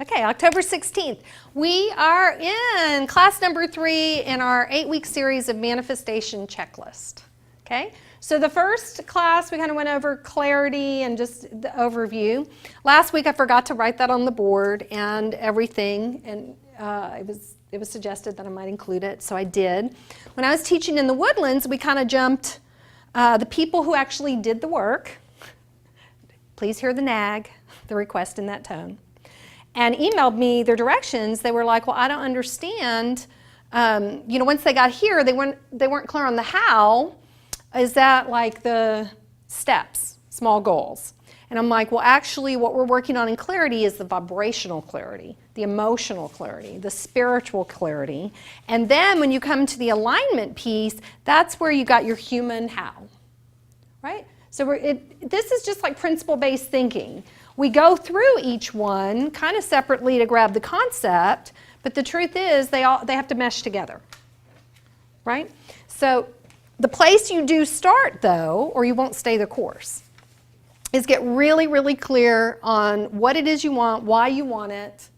Okay, October 16th. We are in class number 3 in our 8-week series of manifestation checklist. Okay, so the first class we kind of went over clarity and just the overview. Last week I forgot to write that on the board and everything, and it was suggested that I might include it, so I did. When I was teaching in the Woodlands, we kind of jumped the people who actually did the work. Please hear the nag, the request in that tone. And emailed me their directions. They were like, well, I don't understand. Once they got here, they weren't clear on the how. Is that like the steps, small goals? And I'm like, well, actually, what we're working on in clarity is the vibrational clarity, the emotional clarity, the spiritual clarity. And then when you come to the alignment piece, that's where you got your human how, right? So this is just like principle-based thinking. We go through each one kind of separately to grab the concept, but the truth is they have to mesh together, right? So the place you do start, though, or you won't stay the course, is get really, really clear on what it is you want, why you want it,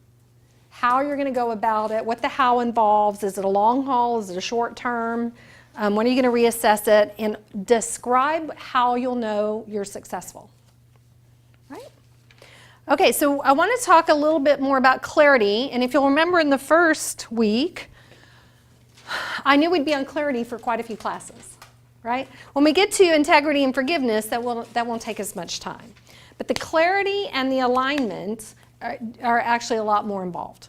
how you're going to go about it, what the how involves. Is it a long haul? Is it a short term? When are you going to reassess it? And describe how you'll know you're successful, right? Okay, so I want to talk a little bit more about clarity. And if you'll remember in the first week, I knew we'd be on clarity for quite a few classes, right? When we get to integrity and forgiveness, that won't take as much time. But the clarity and the alignment are actually a lot more involved,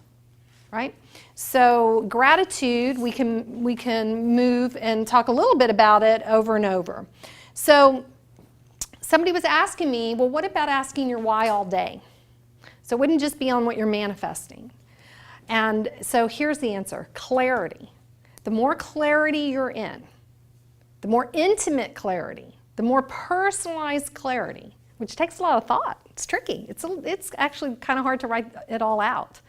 right? So gratitude, we can move and talk a little bit about it over and over. So somebody was asking me, well, what about asking your why all day? So it wouldn't just be on what you're manifesting. And so here's the answer, clarity. The more clarity you're in, the more intimate clarity, the more personalized clarity, which takes a lot of thought. It's tricky. It's actually kind of hard to write it all out.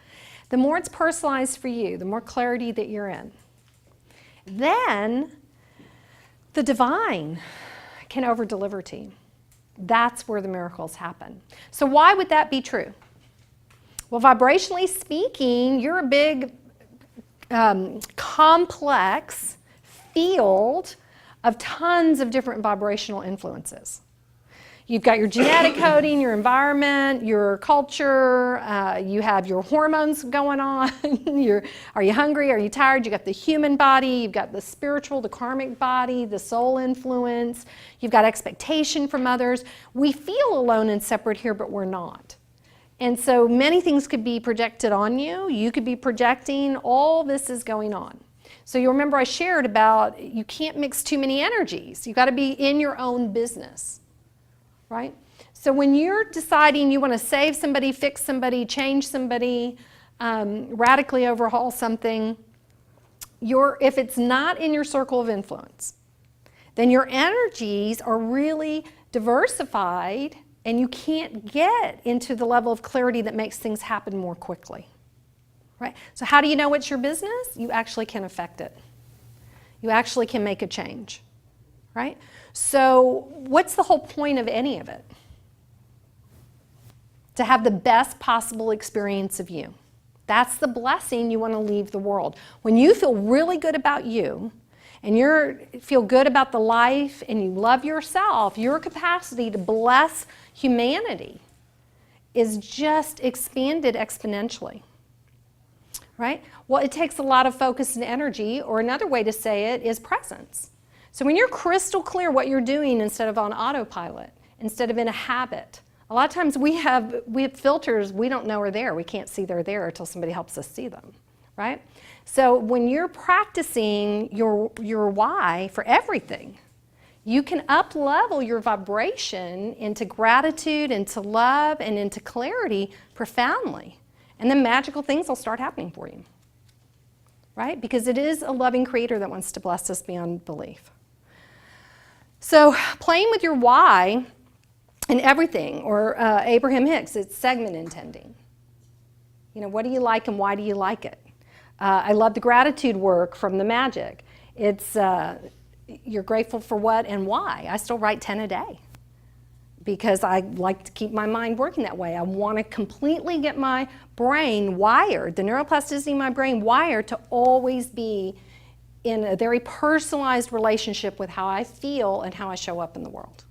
The more it's personalized for you, the more clarity that you're in. Then the divine can over-deliver to you. That's where the miracles happen. So why would that be true? Well, vibrationally speaking, you're a big, complex field of tons of different vibrational influences. You've got your genetic coding, your environment, your culture, you have your hormones going on. Are you hungry? Are you tired? You got the human body, you've got the spiritual, the karmic body, the soul influence, you've got expectation from others. We feel alone and separate here, but we're not. And so many things could be projected on you. You could be projecting, all this is going on. So you remember I shared about you can't mix too many energies. You've got to be in your own business. Right? So when you're deciding you want to save somebody, fix somebody, change somebody, radically overhaul something, if it's not in your circle of influence, then your energies are really diversified and you can't get into the level of clarity that makes things happen more quickly. Right? So how do you know it's your business? You actually can affect it. You actually can make a change. Right? So what's the whole point of any of it? To have the best possible experience of you. That's the blessing you want to leave the world. When you feel really good about you, and you feel good about the life, and you love yourself, your capacity to bless humanity is just expanded exponentially. Right? Well, it takes a lot of focus and energy, or another way to say it is presence. So when you're crystal clear what you're doing instead of on autopilot, instead of in a habit, a lot of times we have filters we don't know are there. We can't see they're there until somebody helps us see them, right? So when you're practicing your why for everything, you can up-level your vibration into gratitude, into love, and into clarity profoundly. And then magical things will start happening for you, right? Because it is a loving creator that wants to bless us beyond belief. So playing with your why in everything, or Abraham Hicks, it's segment intending. What do you like and why do you like it? I love the gratitude work from the magic. It's you're grateful for what and why. I still write 10 a day. because I like to keep my mind working that way. I want to completely get my brain wired, the neuroplasticity in my brain wired to always be in a very personalized relationship with how I feel and how I show up in the world.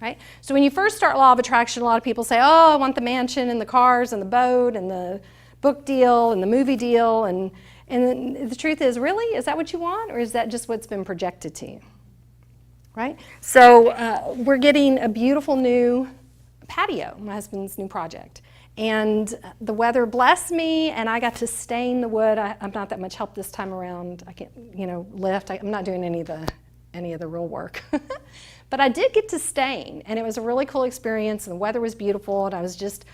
Right? So when you first start law of attraction, a lot of people say, oh, I want the mansion and the cars and the boat and the book deal and the movie deal. And the truth is, really, is that what you want, or is that just what's been projected to you? Right? So we're getting a beautiful new patio, my husband's new project. And the weather blessed me, and I got to stain the wood. I'm not that much help this time around. I can't, lift. I'm not doing any of the real work. But I did get to stain, and it was a really cool experience, and the weather was beautiful, and I was just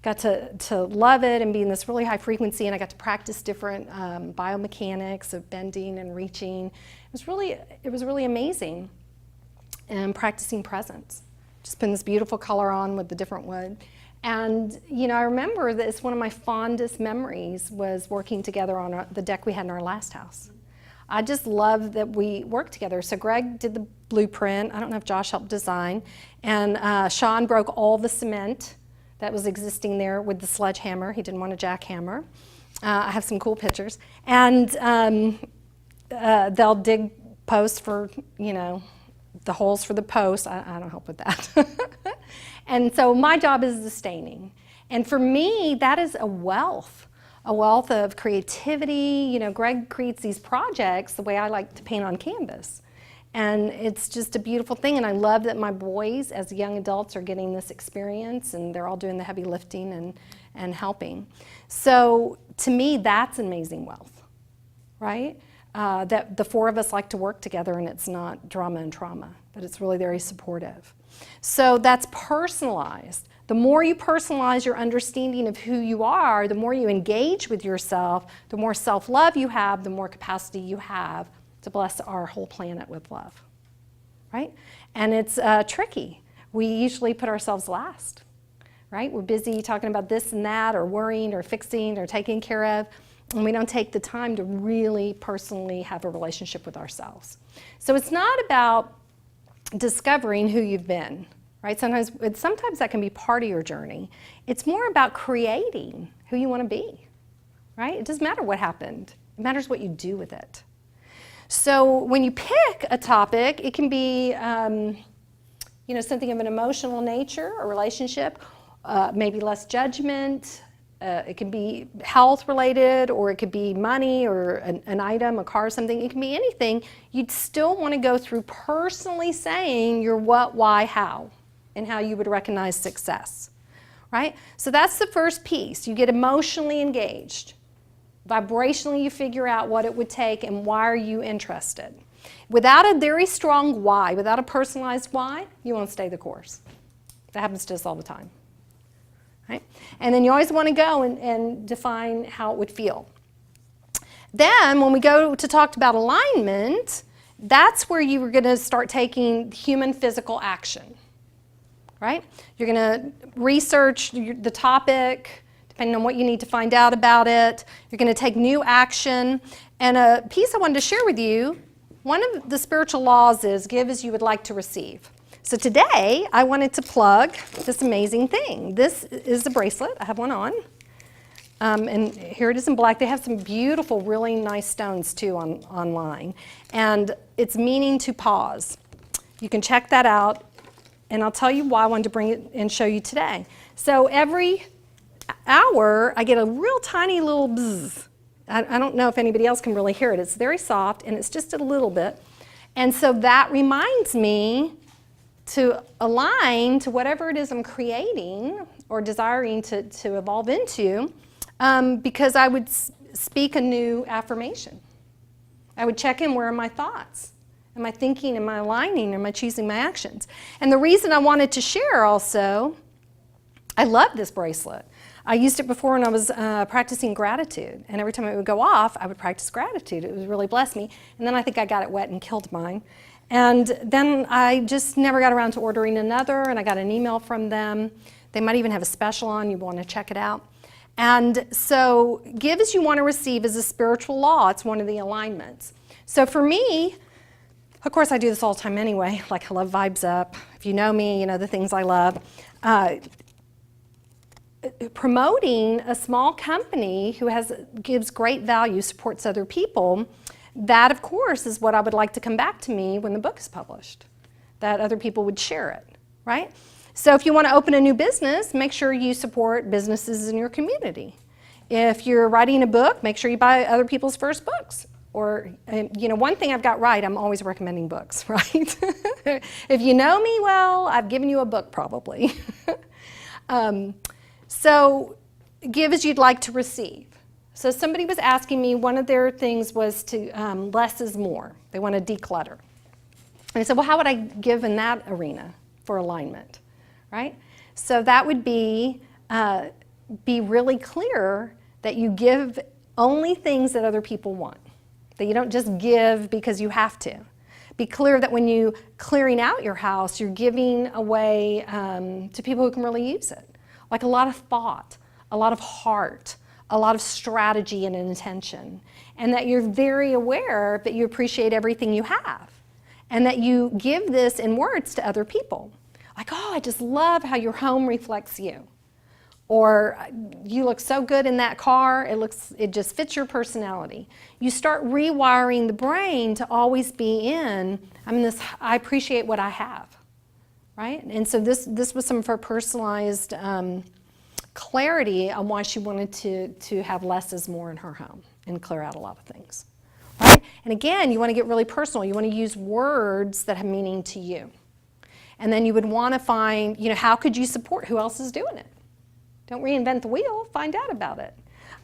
got to love it and be in this really high frequency, and I got to practice different biomechanics of bending and reaching. It was really amazing. And practicing presence. Just putting this beautiful color on with the different wood. And, I remember that it's one of my fondest memories was working together on the deck we had in our last house. I just love that we worked together. So Greg did the blueprint. I don't know if Josh helped design. And Sean broke all the cement that was existing there with the sledgehammer. He didn't want a jackhammer. I have some cool pictures. And they'll dig posts for, the holes for the posts. I don't help with that. And so my job is the staining. And for me, that is a wealth of creativity. Greg creates these projects the way I like to paint on canvas. And it's just a beautiful thing. And I love that my boys, as young adults, are getting this experience, and they're all doing the heavy lifting and helping. So to me, that's amazing wealth, right? That the four of us like to work together, and it's not drama and trauma, but it's really very supportive. So that's personalized. The more you personalize your understanding of who you are, the more you engage with yourself, the more self-love you have, the more capacity you have to bless our whole planet with love, right? And it's tricky. We usually put ourselves last, right? We're busy talking about this and that, or worrying, or fixing, or taking care of, and we don't take the time to really personally have a relationship with ourselves. So it's not about discovering who you've been, right? Sometimes that can be part of your journey. It's more about creating who you want to be, right? It doesn't matter what happened. It matters what you do with it. So when you pick a topic, it can be, something of an emotional nature, a relationship, maybe less judgment. It can be health related, or it could be money, or an item, a car, something. It can be anything. You'd still want to go through personally saying your what, why, how, and how you would recognize success, right? So that's the first piece. You get emotionally engaged. Vibrationally, you figure out what it would take and why are you interested. Without a very strong why, without a personalized why, you won't stay the course. That happens to us all the time. Right? And then you always want to go and define how it would feel. Then when we go to talk about alignment, that's where you are going to start taking human physical action. Right? You're going to research the topic, depending on what you need to find out about it. You're going to take new action. And a piece I wanted to share with you, one of the spiritual laws is give as you would like to receive. So today, I wanted to plug this amazing thing. This is a bracelet. I have one on. And here it is in black. They have some beautiful, really nice stones, too, online. And it's meaning to pause. You can check that out. And I'll tell you why I wanted to bring it and show you today. So every hour, I get a real tiny little bzz. I don't know if anybody else can really hear it. It's very soft, and it's just a little bit. And so that reminds me to align to whatever it is I'm creating or desiring to evolve into, because I would speak a new affirmation. I would check in, where are my thoughts? Am I thinking, am I aligning, am I choosing my actions? And the reason I wanted to share also, I love this bracelet. I used it before when I was practicing gratitude, and every time it would go off, I would practice gratitude. It would really bless me. And then I think I got it wet and killed mine. And then I just never got around to ordering another, and I got an email from them. They might even have a special on. You want to check it out. And so give as you want to receive is a spiritual law. It's one of the alignments. So for me, Of course, I do this all the time anyway, like I love Vibes Up. If you know me, you know the things I love. Promoting a small company who gives great value, supports other people, that of course is what I would like to come back to me when the book is published, that other people would share it, right? So if you want to open a new business, make sure you support businesses in your community. If you're writing a book, make sure you buy other people's first books. Or, you know, one thing I've got right, I'm always recommending books, right? If you know me well, I've given you a book probably. So give as you'd like to receive. So somebody was asking me, one of their things was to less is more. They want to declutter. And I said, well, how would I give in that arena for alignment, right? So that would be really clear that you give only things that other people want. That you don't just give because you have to. Be clear that when you clearing out your house, you're giving away to people who can really use it. Like a lot of thought, a lot of heart, a lot of strategy and intention. And that you're very aware that you appreciate everything you have. And that you give this in words to other people. Like, oh, I just love how your home reflects you. Or you look so good in that car, it just fits your personality. You start rewiring the brain to always be in, I appreciate what I have, right? And so this was some of her personalized clarity on why she wanted to have less is more in her home and clear out a lot of things, right? And again, you want to get really personal. You want to use words that have meaning to you. And then you would want to find, you know, how could you support who else is doing it? Don't reinvent the wheel, find out about it.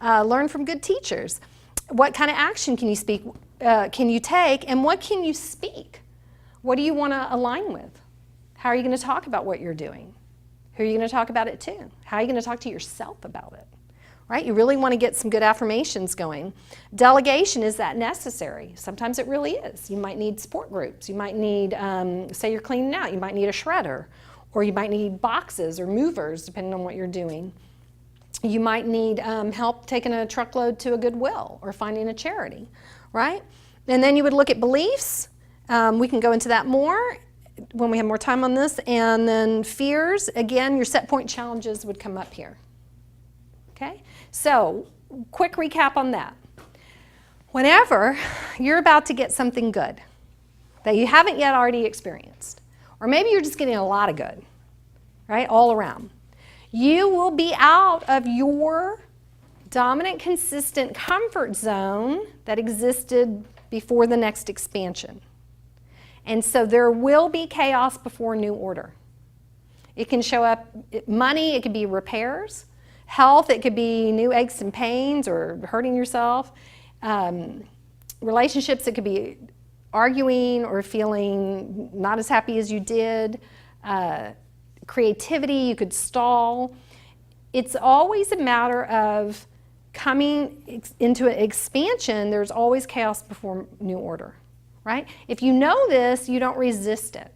Learn from good teachers. What kind of action can you take, and what can you speak? What do you want to align with? How are you going to talk about what you're doing? Who are you going to talk about it to? How are you going to talk to yourself about it? Right? You really want to get some good affirmations going. Delegation, is that necessary? Sometimes it really is. You might need support groups. You might need, say you're cleaning out, you might need a shredder. Or you might need boxes or movers, depending on what you're doing. You might need help taking a truckload to a Goodwill or finding a charity, right? And then you would look at beliefs. We can go into that more when we have more time on this. And then fears, again, your set point challenges would come up here. Okay? So, quick recap on that. Whenever you're about to get something good that you haven't yet already experienced, or maybe you're just getting a lot of good, right, all around. You will be out of your dominant, consistent comfort zone that existed before the next expansion. And so there will be chaos before new order. It can show up, money, it could be repairs. Health, it could be new aches and pains or hurting yourself. Relationships, it could be arguing or feeling not as happy as you did. Creativity, you could stall. It's always a matter of coming into an expansion. There's always chaos before new order, right? If you know this, you don't resist it.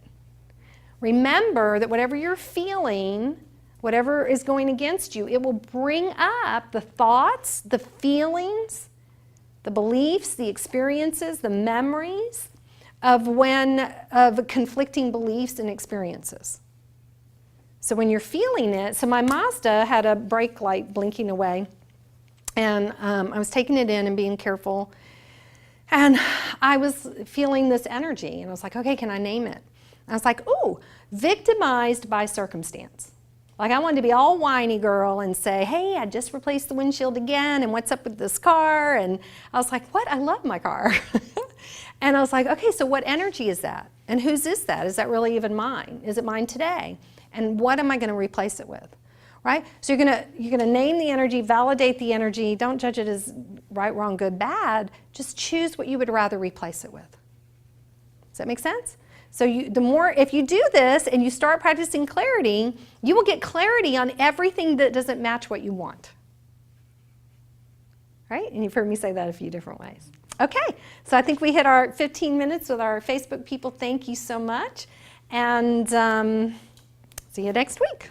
Remember that whatever you're feeling, whatever is going against you, it will bring up the thoughts, the feelings, the beliefs, the experiences, the memories of conflicting beliefs and experiences. So when you're feeling it, so my Mazda had a brake light blinking away, and I was taking it in and being careful, and I was feeling this energy, and I was like, okay, can I name it? And I was like, ooh, victimized by circumstance. Like I wanted to be all whiny girl and say, hey, I just replaced the windshield again, and what's up with this car? And I was like, what? I love my car. And I was like, okay, so what energy is that? And whose is that? Is that really even mine? Is it mine today? And what am I going to replace it with? Right? So you're gonna name the energy, validate the energy. Don't judge it as right, wrong, good, bad. Just choose what you would rather replace it with. Does that make sense? So if you do this and you start practicing clarity, you will get clarity on everything that doesn't match what you want. Right? And you've heard me say that a few different ways. Okay, so I think we hit our 15 minutes with our Facebook people. Thank you so much. And see you next week.